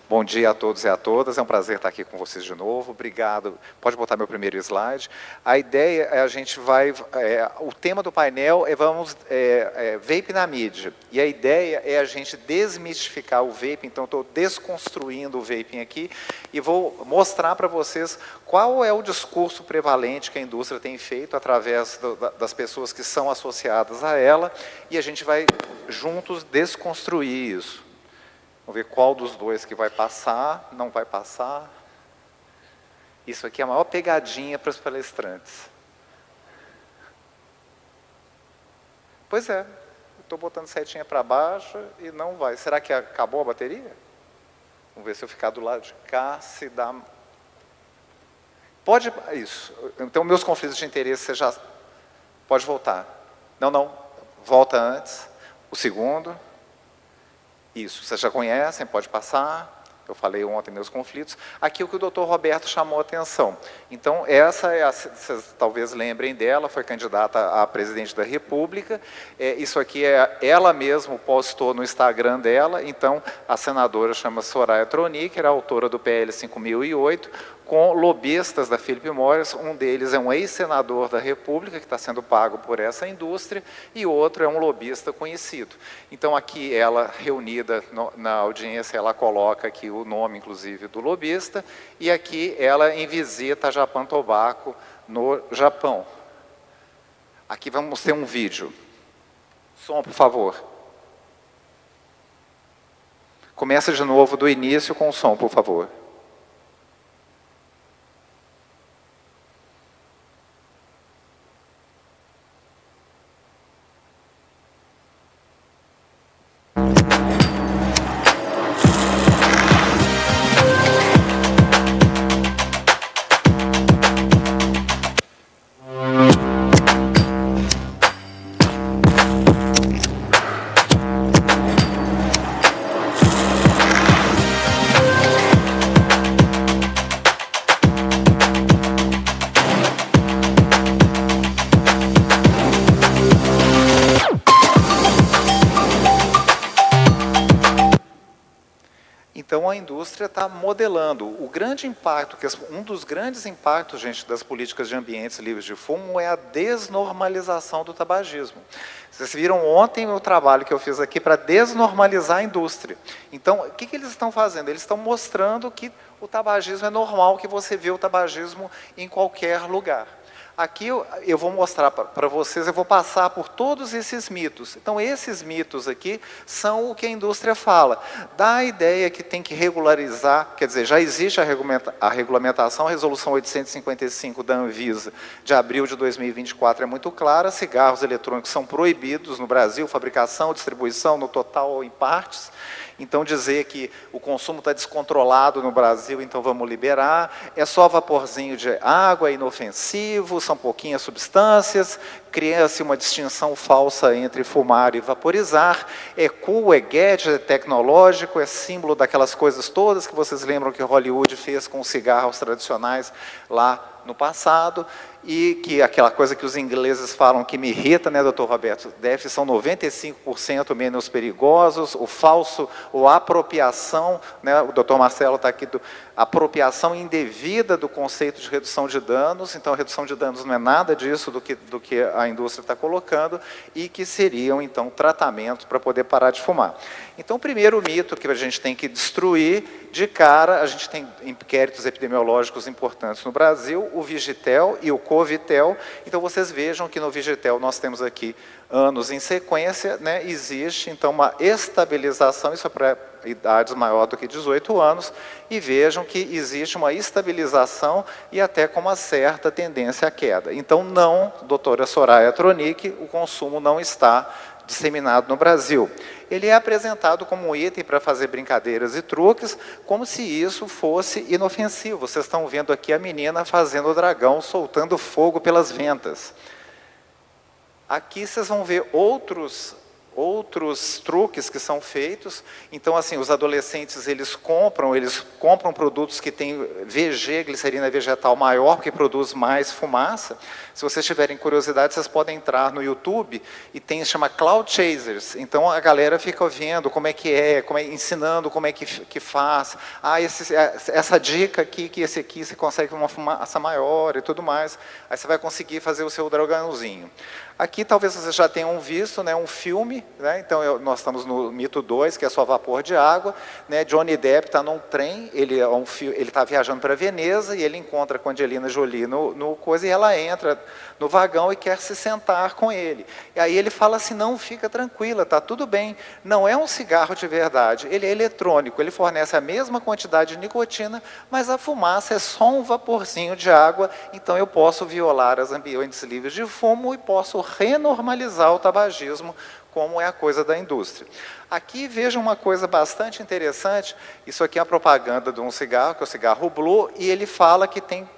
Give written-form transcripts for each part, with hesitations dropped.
Bom dia a todos e a todas, é um prazer estar aqui com vocês de novo, obrigado. Pode botar meu primeiro slide. A ideia é a gente vai, o tema do painel é vape na mídia. E a ideia é a gente desmistificar o vape, então estou desconstruindo o vaping aqui e vou mostrar para vocês qual é o discurso prevalente que a indústria tem feito através das pessoas que são associadas a ela e a gente vai juntos desconstruir isso. Vamos ver qual dos dois que vai passar, não vai passar. Isso aqui é a maior pegadinha para os palestrantes. Pois é, estou botando setinha para baixo e não vai. Será que acabou a bateria? Vamos ver se eu ficar do lado de cá, se dá... Pode, isso. Então, meus conflitos de interesse, você já... Pode voltar. Não, volta antes. O segundo... Isso, vocês já conhecem, pode passar. Eu falei ontem meus conflitos. Aqui o que o doutor Roberto chamou a atenção. Então, essa é vocês talvez lembrem dela, foi candidata a presidente da República. Isso aqui ela mesma postou no Instagram dela. Então, a senadora chama Soraya Tronic, era autora do PL 5008, com lobistas da Philip Morris. Um deles é um ex-senador da República, que está sendo pago por essa indústria, e outro é um lobista conhecido. Então, aqui ela, reunida na audiência, ela coloca aqui o nome, inclusive, do lobista, e aqui ela em visita a Japan Tobacco, no Japão. Aqui vamos ter um vídeo. Som, por favor. Começa de novo do início com o som, por favor. Então, a indústria está modelando. O grande impacto, um dos grandes impactos, gente, das políticas de ambientes livres de fumo é a desnormalização do tabagismo. Vocês viram ontem o trabalho que eu fiz aqui para desnormalizar a indústria. Então, o que eles estão fazendo? Eles estão mostrando que o tabagismo é normal, que você vê o tabagismo em qualquer lugar. Aqui eu vou mostrar para vocês, eu vou passar por todos esses mitos. Então, esses mitos aqui são o que a indústria fala. Dá a ideia que tem que regularizar, quer dizer, já existe a regulamentação, a resolução 855 da Anvisa, de abril de 2024, é muito clara, cigarros eletrônicos são proibidos no Brasil, fabricação, distribuição, no total ou em partes. Então, dizer que o consumo está descontrolado no Brasil, então vamos liberar, é só vaporzinho de água, é inofensivo, são pouquinhas substâncias, cria-se uma distinção falsa entre fumar e vaporizar, é cool, é gadget, é tecnológico, é símbolo daquelas coisas todas que vocês lembram que Hollywood fez com os cigarros tradicionais lá no passado, e que aquela coisa que os ingleses falam que me irrita, né, doutor Roberto? São 95% menos perigosos, o falso, ou a apropriação, né, o doutor Marcelo está aqui, apropriação indevida do conceito de redução de danos, então a redução de danos não é nada disso do que a indústria está colocando, e que seriam, então, tratamentos para poder parar de fumar. Então, o primeiro mito que a gente tem que destruir, de cara, a gente tem inquéritos epidemiológicos importantes no Brasil, o Vigitel e o Covitel. Então, vocês vejam que no Vigitel nós temos aqui anos em sequência, né, existe, então, uma estabilização, isso é para idades maior do que 18 anos, e vejam que existe uma estabilização e até com uma certa tendência à queda. Então, não, doutora Soraya Tronic, o consumo não está disseminado no Brasil. Ele é apresentado como um item para fazer brincadeiras e truques, como se isso fosse inofensivo. Vocês estão vendo aqui a menina fazendo o dragão, soltando fogo pelas ventas. Aqui vocês vão ver outros outros truques que são feitos. Então, assim, os adolescentes, eles compram produtos que têm VG, glicerina vegetal maior, porque produz mais fumaça. Se vocês tiverem curiosidade, vocês podem entrar no YouTube e chama Cloud Chasers. Então, a galera fica vendo como é que ensinando como é que faz. Essa dica aqui, que esse aqui você consegue uma fumaça maior e tudo mais. Aí você vai conseguir fazer o seu dragãozinho. Aqui talvez vocês já tenham visto, né, um filme, né, então nós estamos no Mito 2, que é só vapor de água, né, Johnny Depp está num trem, ele está viajando para Veneza e ele encontra com a Angelina Jolie no coisa e ela entra no vagão e quer se sentar com ele. E aí ele fala assim, não, fica tranquila, está tudo bem, não é um cigarro de verdade, ele é eletrônico, ele fornece a mesma quantidade de nicotina, mas a fumaça é só um vaporzinho de água, então eu posso violar as ambientes livres de fumo e posso renormalizar o tabagismo, como é a coisa da indústria. Aqui veja uma coisa bastante interessante, isso aqui é a propaganda de um cigarro, que é o cigarro Blue, e ele fala que tem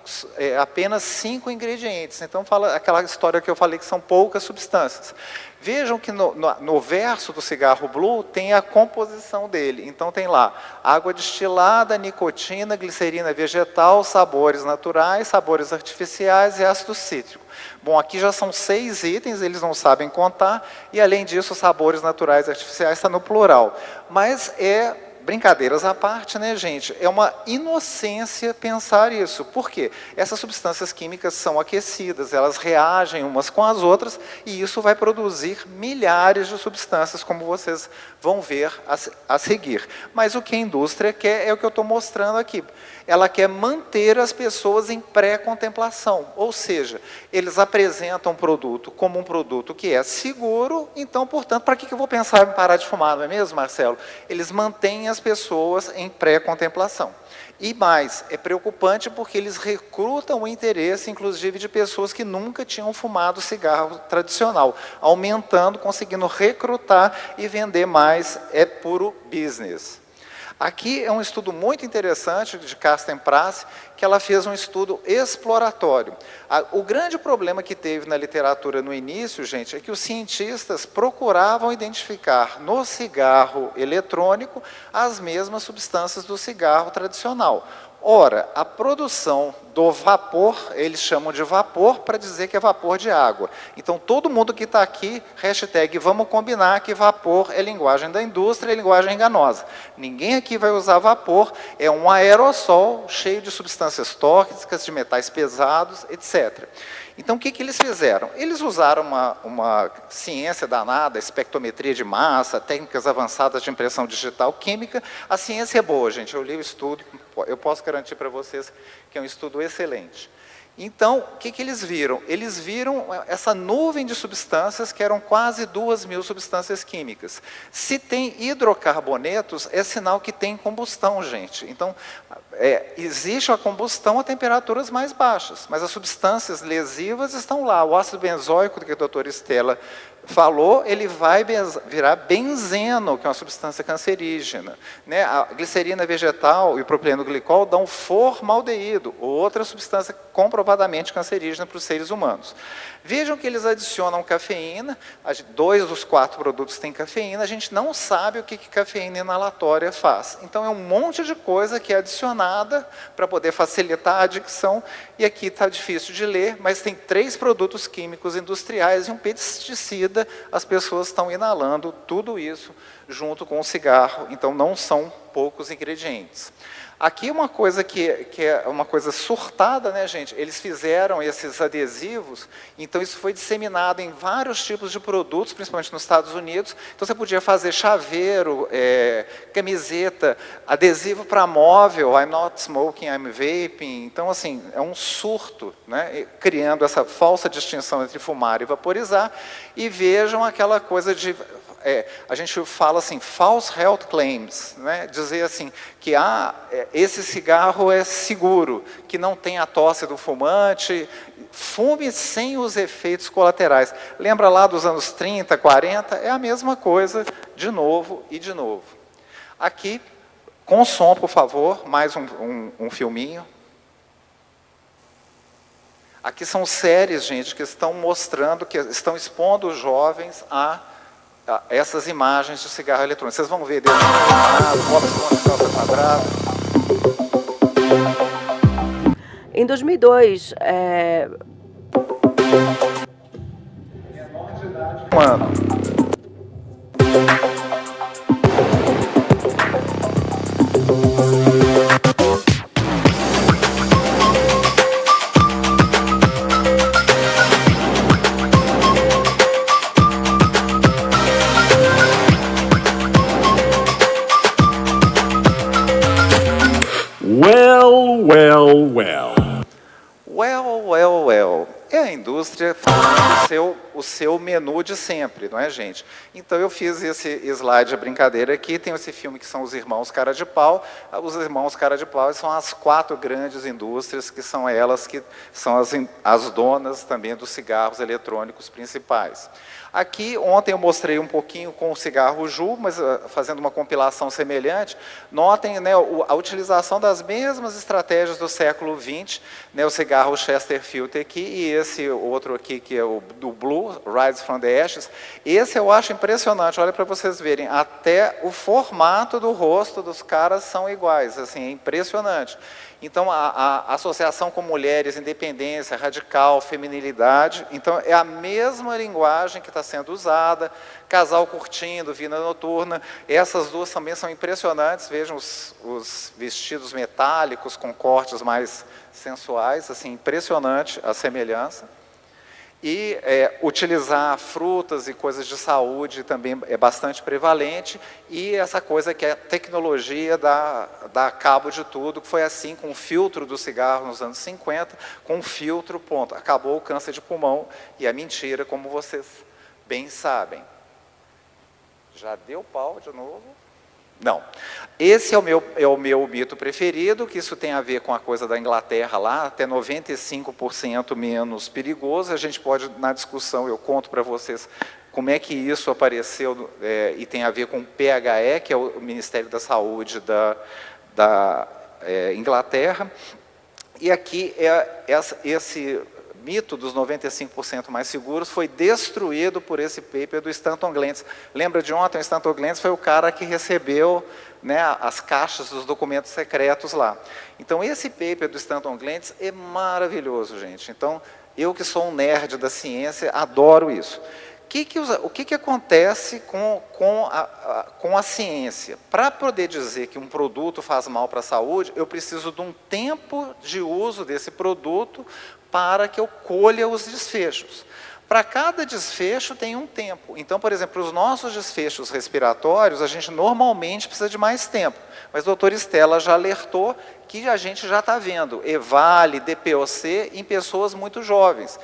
apenas 5 ingredientes, então fala aquela história que eu falei que são poucas substâncias. Vejam que no verso do cigarro Blue tem a composição dele, então tem lá água destilada, nicotina, glicerina vegetal, sabores naturais, sabores artificiais e ácido cítrico. Bom, aqui já são 6 itens, eles não sabem contar, e além disso, sabores naturais e artificiais está no plural. Mas brincadeiras à parte, né, gente? É uma inocência pensar isso. Por quê? Essas substâncias químicas são aquecidas, elas reagem umas com as outras, e isso vai produzir milhares de substâncias, como vocês vão ver a seguir. Mas o que a indústria quer é o que eu estou mostrando aqui. Ela quer manter as pessoas em pré-contemplação, ou seja, eles apresentam um produto como um produto que é seguro, então, portanto, para que eu vou pensar em parar de fumar, não é mesmo, Marcelo? Eles mantêm as pessoas em pré-contemplação. E mais, é preocupante porque eles recrutam o interesse, inclusive, de pessoas que nunca tinham fumado cigarro tradicional, aumentando, conseguindo recrutar e vender mais, é puro business. Aqui é um estudo muito interessante de Carsten Prass, que ela fez um estudo exploratório. O grande problema que teve na literatura no início, gente, é que os cientistas procuravam identificar no cigarro eletrônico as mesmas substâncias do cigarro tradicional. Ora, a produção do vapor, eles chamam de vapor para dizer que é vapor de água. Então, todo mundo que está aqui, hashtag vamos combinar que vapor é linguagem da indústria, é linguagem enganosa. Ninguém aqui vai usar vapor, é um aerossol cheio de substâncias tóxicas, de metais pesados, etc. Então, o que eles fizeram? Eles usaram uma ciência danada, espectrometria de massa, técnicas avançadas de impressão digital química. A ciência é boa, gente. Eu li o estudo, eu posso garantir para vocês que é um estudo excelente. Então, o que eles viram? Eles viram essa nuvem de substâncias, que eram quase 2.000 substâncias químicas. Se tem hidrocarbonetos, é sinal que tem combustão, gente. Então, existe a combustão a temperaturas mais baixas, mas as substâncias lesivas estão lá. O ácido benzoico, que a doutora Estela falou, ele vai virar benzeno, que é uma substância cancerígena. Né? A glicerina vegetal e o propileno glicol dão formaldeído, outra substância comprovadamente cancerígena para os seres humanos. Vejam que eles adicionam cafeína, 2 dos 4 produtos têm cafeína, a gente não sabe o que cafeína inalatória faz. Então é um monte de coisa que é adicionada para poder facilitar a adicção, e aqui está difícil de ler, mas tem 3 produtos químicos industriais e um pesticida, as pessoas estão inalando tudo isso junto com o cigarro, então não são poucos ingredientes. Aqui uma coisa que é uma coisa surtada, né, gente? Eles fizeram esses adesivos, então isso foi disseminado em vários tipos de produtos, principalmente nos Estados Unidos. Então você podia fazer chaveiro, camiseta, adesivo para móvel, I'm not smoking, I'm vaping. Então, assim, é um surto, né? Criando essa falsa distinção entre fumar e vaporizar. E vejam aquela coisa de... a gente fala assim, false health claims, né? Dizer assim, que esse cigarro é seguro, que não tem a tosse do fumante, fume sem os efeitos colaterais. Lembra lá dos anos 30, 40? É a mesma coisa, de novo e de novo. Aqui, com som, por favor, mais um filminho. Aqui são séries, gente, que estão mostrando, que estão expondo os jovens a essas imagens de cigarro eletrônico. Vocês vão ver dedo quadrado, bolas com calça quadrada. Em 2002, Mano. Well, well, well. Well, well, well. É a indústria fazendo o seu menu de sempre, não é, gente? Então, eu fiz esse slide, a brincadeira aqui. Tem esse filme que são os irmãos Cara de Pau. Os irmãos Cara de Pau são as 4 grandes indústrias, que são elas que são as donas também dos cigarros eletrônicos principais. Aqui, ontem eu mostrei um pouquinho com o cigarro Ju, mas fazendo uma compilação semelhante. Notem, né, a utilização das mesmas estratégias do século XX, né, o cigarro Chesterfield aqui e esse outro aqui, que é o do Blue, Rise from the Ashes. Esse eu acho impressionante, olha para vocês verem, até o formato do rosto dos caras são iguais, assim, é impressionante. Então, a associação com mulheres, independência, radical, feminilidade, então é a mesma linguagem que está sendo usada, casal curtindo, vida noturna, essas duas também são impressionantes, vejam os vestidos metálicos com cortes mais sensuais, assim, impressionante a semelhança. E utilizar frutas e coisas de saúde também é bastante prevalente, e essa coisa que a tecnologia dá cabo de tudo, que foi assim com o filtro do cigarro nos anos 50, com o filtro, ponto, acabou o câncer de pulmão, e a mentira, como vocês bem sabem. Já deu pau de novo? Não. Esse é o meu mito preferido, que isso tem a ver com a coisa da Inglaterra lá, até 95% menos perigoso. A gente pode, na discussão, eu conto para vocês como é que isso apareceu e tem a ver com o PHE, que é o Ministério da Saúde da Inglaterra. E aqui esse mito dos 95% mais seguros foi destruído por esse paper do Stanton Glantz. Lembra de ontem? O Stanton Glantz foi o cara que recebeu, né, as caixas dos documentos secretos lá. Então, esse paper do Stanton Glantz é maravilhoso, gente. Então, eu que sou um nerd da ciência, adoro isso. O que acontece com a ciência? Para poder dizer que um produto faz mal para a saúde, eu preciso de um tempo de uso desse produto para que eu colha os desfechos. Para cada desfecho tem um tempo. Então, por exemplo, os nossos desfechos respiratórios, a gente normalmente precisa de mais tempo. Mas a doutora Estela já alertou que a gente já está vendo EVALI, DPOC em pessoas muito jovens.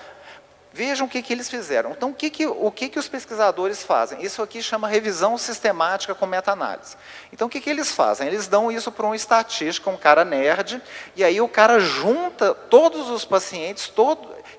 Vejam o que eles fizeram. Então, o que os pesquisadores fazem? Isso aqui chama revisão sistemática com meta-análise. Então, o que eles fazem? Eles dão isso para um estatístico, um cara nerd, e aí o cara junta todos os pacientes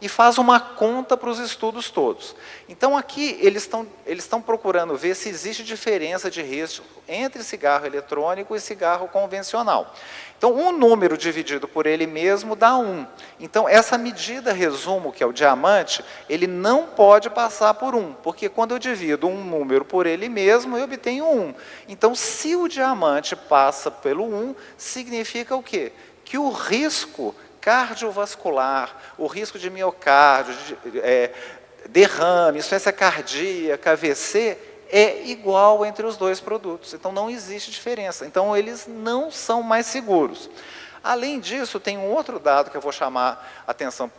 e faz uma conta para os estudos todos. Então, aqui, eles estão procurando ver se existe diferença de risco entre cigarro eletrônico e cigarro convencional. Então, um número dividido por ele mesmo dá 1. Então, essa medida resumo, que é o diamante, ele não pode passar por 1, porque quando eu divido um número por ele mesmo, eu obtenho 1. Então, se o diamante passa pelo 1, significa o quê? Que o risco cardiovascular, o risco de miocárdio, derrame, insuficiência cardíaca, AVC, é igual entre os dois produtos. Então, não existe diferença. Então, eles não são mais seguros. Além disso, tem um outro dado que eu vou chamar a atenção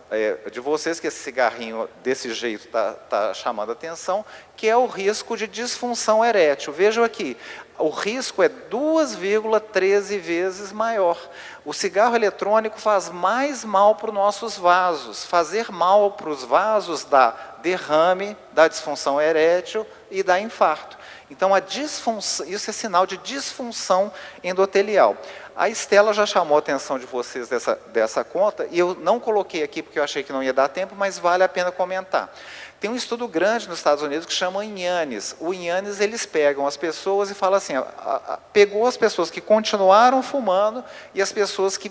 de vocês, que esse cigarrinho desse jeito está chamando a atenção, que é o risco de disfunção erétil. Vejam aqui, o risco é 2,13 vezes maior. O cigarro eletrônico faz mais mal para os nossos vasos. Fazer mal para os vasos dá derrame, dá disfunção erétil e dá infarto. Então, isso é sinal de disfunção endotelial. A Estela já chamou a atenção de vocês dessa conta, e eu não coloquei aqui porque eu achei que não ia dar tempo, mas vale a pena comentar. Tem um estudo grande nos Estados Unidos que chama INHANES. O INHANES, eles pegam as pessoas e falam assim, pegou as pessoas que continuaram fumando e as pessoas que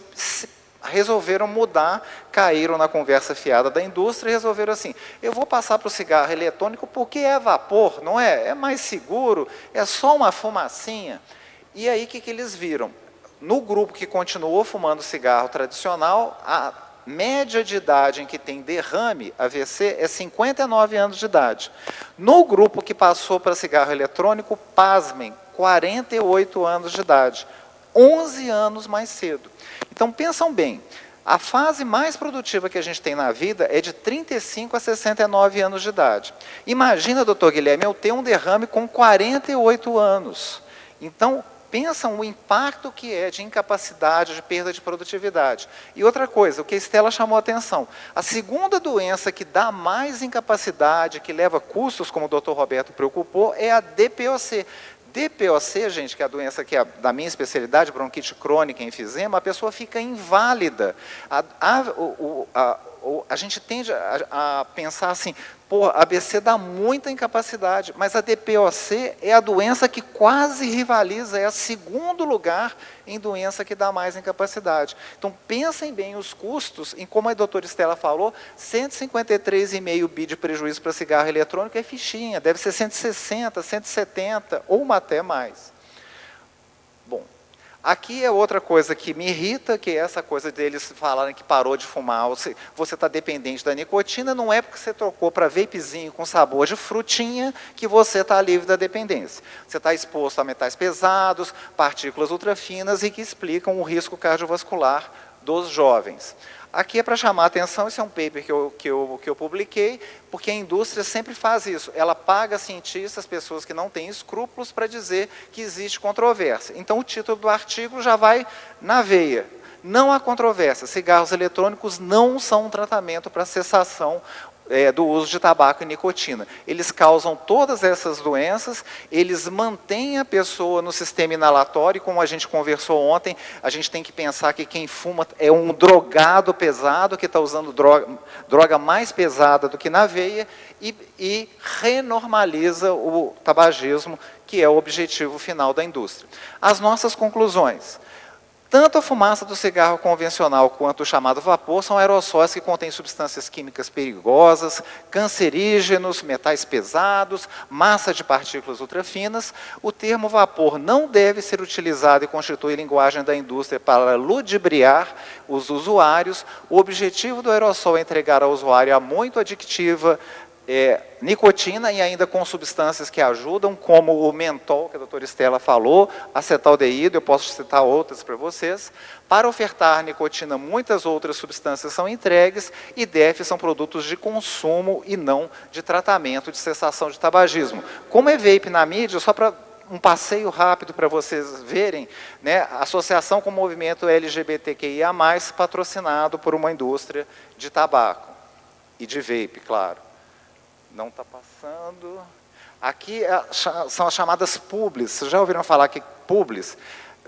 resolveram mudar, caíram na conversa fiada da indústria e resolveram assim, eu vou passar para o cigarro eletrônico porque é vapor, não é? É mais seguro, é só uma fumacinha. E aí, o que eles viram? No grupo que continuou fumando cigarro tradicional, a média de idade em que tem derrame, AVC, é 59 anos de idade. No grupo que passou para cigarro eletrônico, pasmem, 48 anos de idade, 11 anos mais cedo. Então, pensam bem, a fase mais produtiva que a gente tem na vida é de 35 a 69 anos de idade. Imagina, doutor Guilherme, eu ter um derrame com 48 anos. Então, pensam o impacto que é de incapacidade, de perda de produtividade. E outra coisa, o que a Estela chamou a atenção, a segunda doença que dá mais incapacidade, que leva custos, como o doutor Roberto preocupou, é a DPOC. DPOC, gente, que é a doença que é da minha especialidade, bronquite crônica e enfisema, a pessoa fica inválida. A gente tende a pensar assim, pô, a AVC dá muita incapacidade, mas a DPOC é a doença que quase rivaliza, é o segundo lugar em doença que dá mais incapacidade. Então, pensem bem os custos, em como a doutora Estela falou, 153,5 bi de prejuízo para cigarro eletrônico é fichinha, deve ser 160, 170 ou até mais. Bom, aqui é outra coisa que me irrita, que é essa coisa deles falarem que parou de fumar, você está dependente da nicotina, não é porque você trocou para vapezinho com sabor de frutinha que você está livre da dependência. Você está exposto a metais pesados, partículas ultrafinas e que explicam o risco cardiovascular dos jovens. Aqui é para chamar a atenção, esse é um paper que eu publiquei, porque a indústria sempre faz isso. Ela paga cientistas, pessoas que não têm escrúpulos, para dizer que existe controvérsia. Então, o título do artigo já vai na veia. Não há controvérsia. Cigarros eletrônicos não são um tratamento para cessação do uso de tabaco e nicotina. Eles causam todas essas doenças, eles mantêm a pessoa no sistema inalatório, como a gente conversou ontem, a gente tem que pensar que quem fuma é um drogado pesado, que está usando droga mais pesada do que na veia, e renormaliza o tabagismo, que é o objetivo final da indústria. As nossas conclusões. Tanto a fumaça do cigarro convencional quanto o chamado vapor são aerossóis que contêm substâncias químicas perigosas, cancerígenos, metais pesados, massa de partículas ultrafinas. O termo vapor não deve ser utilizado e constitui linguagem da indústria para ludibriar os usuários. O objetivo do aerossol é entregar ao usuário a muito adictiva nicotina e ainda com substâncias que ajudam, como o mentol, que a doutora Estela falou, acetaldeído, eu posso citar outras para vocês. Para ofertar nicotina, muitas outras substâncias são entregues e DEF são produtos de consumo e não de tratamento de cessação de tabagismo. Como é vape na mídia, só para um passeio rápido para vocês verem, né, a associação com o movimento LGBTQIA+, patrocinado por uma indústria de tabaco e de vape, claro. Não está passando. Aqui são as chamadas publis. Vocês já ouviram falar que publis?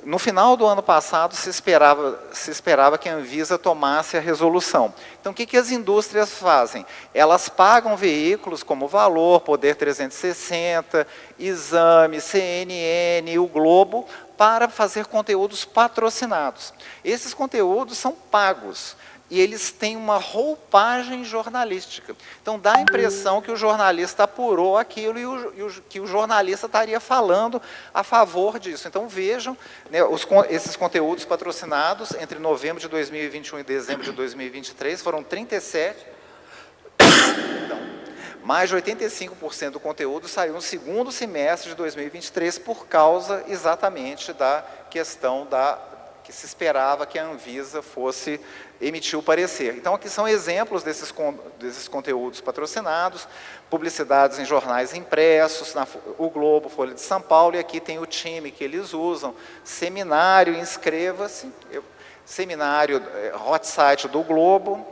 No final do ano passado, se esperava que a Anvisa tomasse a resolução. Então, o que as indústrias fazem? Elas pagam veículos como Valor, Poder 360, Exame, CNN, o Globo, para fazer conteúdos patrocinados. Esses conteúdos são pagos. E eles têm uma roupagem jornalística. Então, dá a impressão que o jornalista apurou aquilo e que o jornalista estaria falando a favor disso. Então, vejam, né, esses conteúdos patrocinados entre novembro de 2021 e dezembro de 2023, foram 37. Mais de 85% do conteúdo saiu no segundo semestre de 2023 por causa exatamente da questão que se esperava que a Anvisa fosse emitir o parecer. Então, aqui são exemplos desses conteúdos patrocinados, publicidades em jornais impressos, o Globo, Folha de São Paulo, e aqui tem o time que eles usam, seminário, inscreva-se, seminário, hot site do Globo,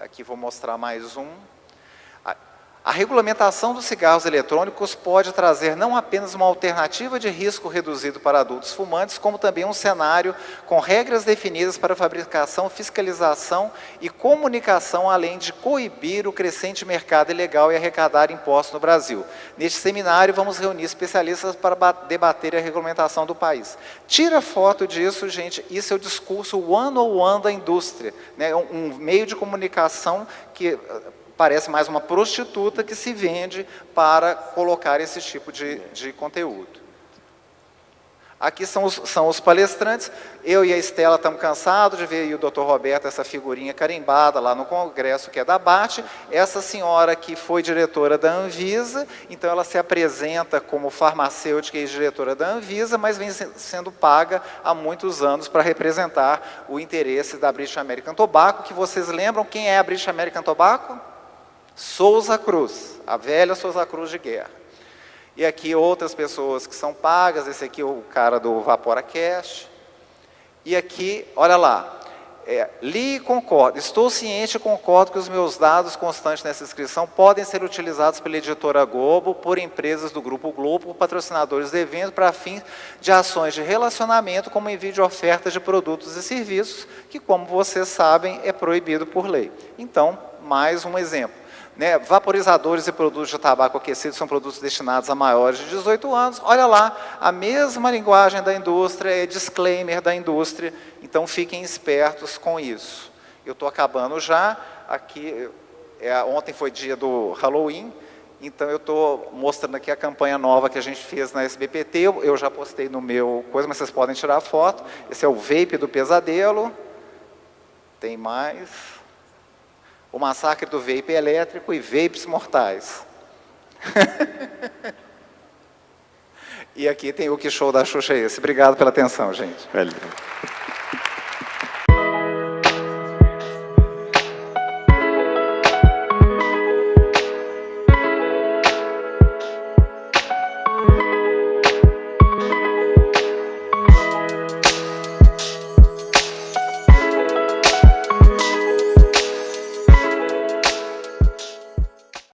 aqui vou mostrar mais um. A regulamentação dos cigarros eletrônicos pode trazer não apenas uma alternativa de risco reduzido para adultos fumantes, como também um cenário com regras definidas para fabricação, fiscalização e comunicação, além de coibir o crescente mercado ilegal e arrecadar impostos no Brasil. Neste seminário, vamos reunir especialistas para debater a regulamentação do país. Tira foto disso, gente, isso é o discurso one-on-one da indústria, né? Um meio de comunicação que parece mais uma prostituta que se vende para colocar esse tipo de conteúdo. Aqui são os palestrantes. Eu e a Estela estamos cansados de ver aí o Dr. Roberto, essa figurinha carimbada lá no congresso, que é da BAT. Essa senhora que foi diretora da Anvisa, então ela se apresenta como farmacêutica e diretora da Anvisa, mas vem sendo paga há muitos anos para representar o interesse da British American Tobacco, que vocês lembram quem é a British American Tobacco? Souza Cruz, a velha Souza Cruz de guerra. E aqui outras pessoas que são pagas, esse aqui é o cara do VaporaCast. E aqui, olha lá, li e concordo, estou ciente e concordo que os meus dados constantes nessa inscrição podem ser utilizados pela editora Globo, por empresas do Grupo Globo, por patrocinadores do evento, para fins de ações de relacionamento, como envio de ofertas de produtos e serviços, que, como vocês sabem, é proibido por lei. Então, mais um exemplo. Né, vaporizadores e produtos de tabaco aquecido são produtos destinados a maiores de 18 anos. Olha lá, a mesma linguagem da indústria, é disclaimer da indústria, então fiquem espertos com isso. Eu estou acabando já, aqui, ontem foi dia do Halloween, então eu estou mostrando aqui a campanha nova que a gente fez na SBPT, eu já postei no meu coisa, mas vocês podem tirar a foto. Esse é o vape do pesadelo, tem mais... O massacre do vape elétrico e vapes mortais. E aqui tem o que show da Xuxa esse. Obrigado pela atenção, gente. Valeu.